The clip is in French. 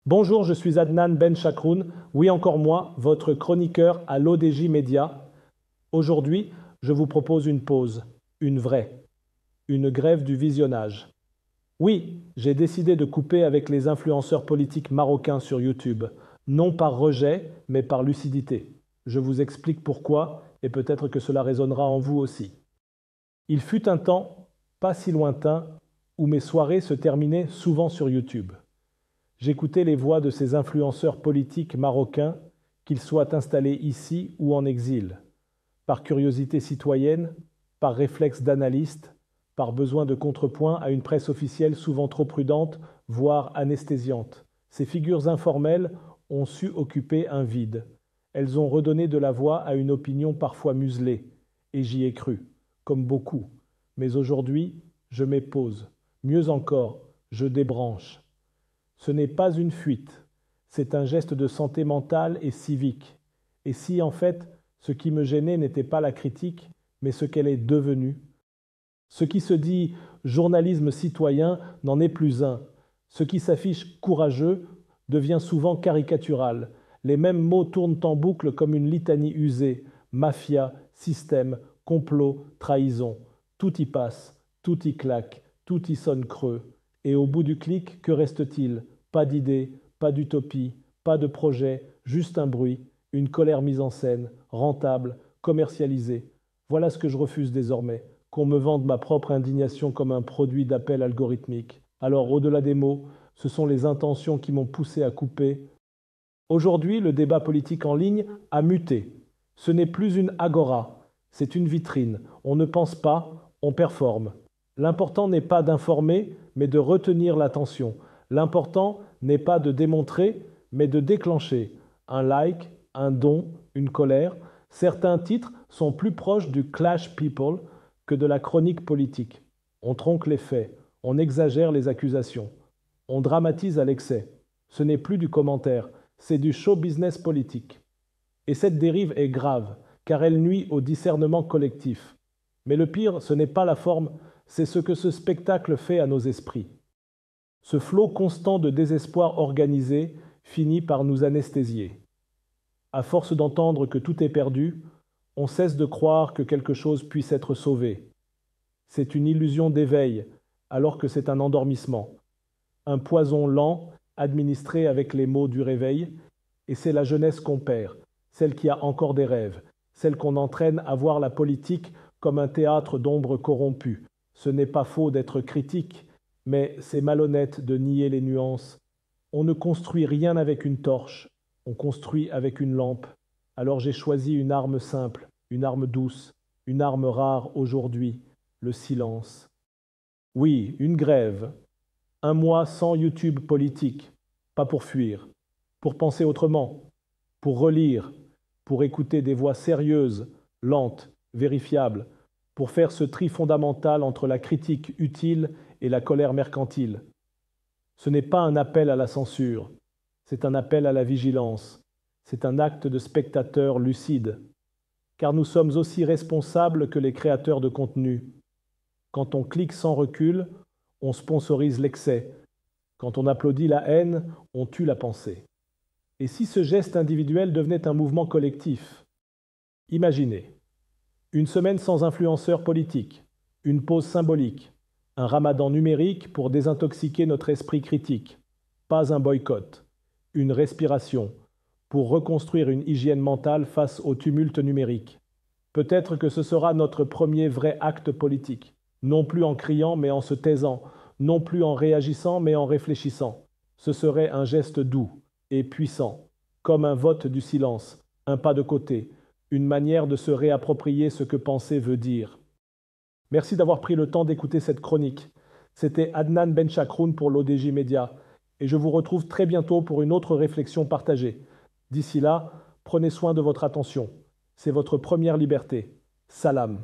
Bonjour, je suis Adnan Ben Chakroun, oui encore moi, votre chroniqueur à l'ODJ Média. Aujourd'hui, je vous propose une pause, une vraie, une grève du visionnage. Oui, j'ai décidé de couper avec les influenceurs politiques marocains sur YouTube, non par rejet, mais par lucidité. Je vous explique pourquoi, et peut-être que cela résonnera en vous aussi. Il fut un temps, pas si lointain, où mes soirées se terminaient souvent sur YouTube. J'écoutais les voix de ces influenceurs politiques marocains, qu'ils soient installés ici ou en exil, par curiosité citoyenne, par réflexe d'analyste, par besoin de contrepoint à une presse officielle souvent trop prudente, voire anesthésiante. Ces figures informelles ont su occuper un vide. Elles ont redonné de la voix à une opinion parfois muselée, et j'y ai cru, comme beaucoup. Mais aujourd'hui, je m'épose. Mieux encore, je débranche. Ce n'est pas une fuite, c'est un geste de santé mentale et civique. Et si, en fait, ce qui me gênait n'était pas la critique, mais ce qu'elle est devenue. Ce qui se dit journalisme citoyen n'en est plus un. Ce qui s'affiche courageux devient souvent caricatural. Les mêmes mots tournent en boucle comme une litanie usée. Mafia, système, complot, trahison. Tout y passe, tout y claque, tout y sonne creux. Et au bout du clic, que reste-t-il? Pas d'idée, pas d'utopie, pas de projet, juste un bruit, une colère mise en scène, rentable, commercialisée. Voilà ce que je refuse désormais, qu'on me vende ma propre indignation comme un produit d'appel algorithmique. Alors, au-delà des mots, ce sont les intentions qui m'ont poussé à couper. Aujourd'hui, le débat politique en ligne a muté. Ce n'est plus une agora, c'est une vitrine. On ne pense pas, on performe. L'important n'est pas d'informer, mais de retenir l'attention. L'important n'est pas de démontrer, mais de déclencher. Un like, un don, une colère. Certains titres sont plus proches du clash people que de la chronique politique. On tronque les faits, on exagère les accusations, on dramatise à l'excès. Ce n'est plus du commentaire, c'est du show business politique. Et cette dérive est grave, car elle nuit au discernement collectif. Mais le pire, ce n'est pas la forme, c'est ce que ce spectacle fait à nos esprits. Ce flot constant de désespoir organisé finit par nous anesthésier. À force d'entendre que tout est perdu, on cesse de croire que quelque chose puisse être sauvé. C'est une illusion d'éveil, alors que c'est un endormissement. Un poison lent, administré avec les mots du réveil, et c'est la jeunesse qu'on perd, celle qui a encore des rêves, celle qu'on entraîne à voir la politique comme un théâtre d'ombres corrompues. Ce n'est pas faux d'être critique, mais c'est malhonnête de nier les nuances. On ne construit rien avec une torche, on construit avec une lampe. Alors j'ai choisi une arme simple, une arme douce, une arme rare aujourd'hui, le silence. Oui, une grève. Un mois sans YouTube politique, pas pour fuir, pour penser autrement, pour relire, pour écouter des voix sérieuses, lentes, vérifiables, pour faire ce tri fondamental entre la critique utile et la colère mercantile. Ce n'est pas un appel à la censure, c'est un appel à la vigilance, c'est un acte de spectateur lucide, car nous sommes aussi responsables que les créateurs de contenu. Quand on clique sans recul, on sponsorise l'excès. Quand on applaudit la haine, on tue la pensée. Et si ce geste individuel devenait un mouvement collectif? Imaginez, une semaine sans influenceurs politiques, une pause symbolique, un ramadan numérique pour désintoxiquer notre esprit critique, pas un boycott, une respiration pour reconstruire une hygiène mentale face au tumulte numérique. Peut-être que ce sera notre premier vrai acte politique, non plus en criant mais en se taisant, non plus en réagissant mais en réfléchissant. Ce serait un geste doux et puissant, comme un vote du silence, un pas de côté, une manière de se réapproprier ce que penser veut dire. Merci d'avoir pris le temps d'écouter cette chronique. C'était Adnan Ben Chakroun pour l'ODJ Média, et je vous retrouve très bientôt pour une autre réflexion partagée. D'ici là, prenez soin de votre attention. C'est votre première liberté. Salam.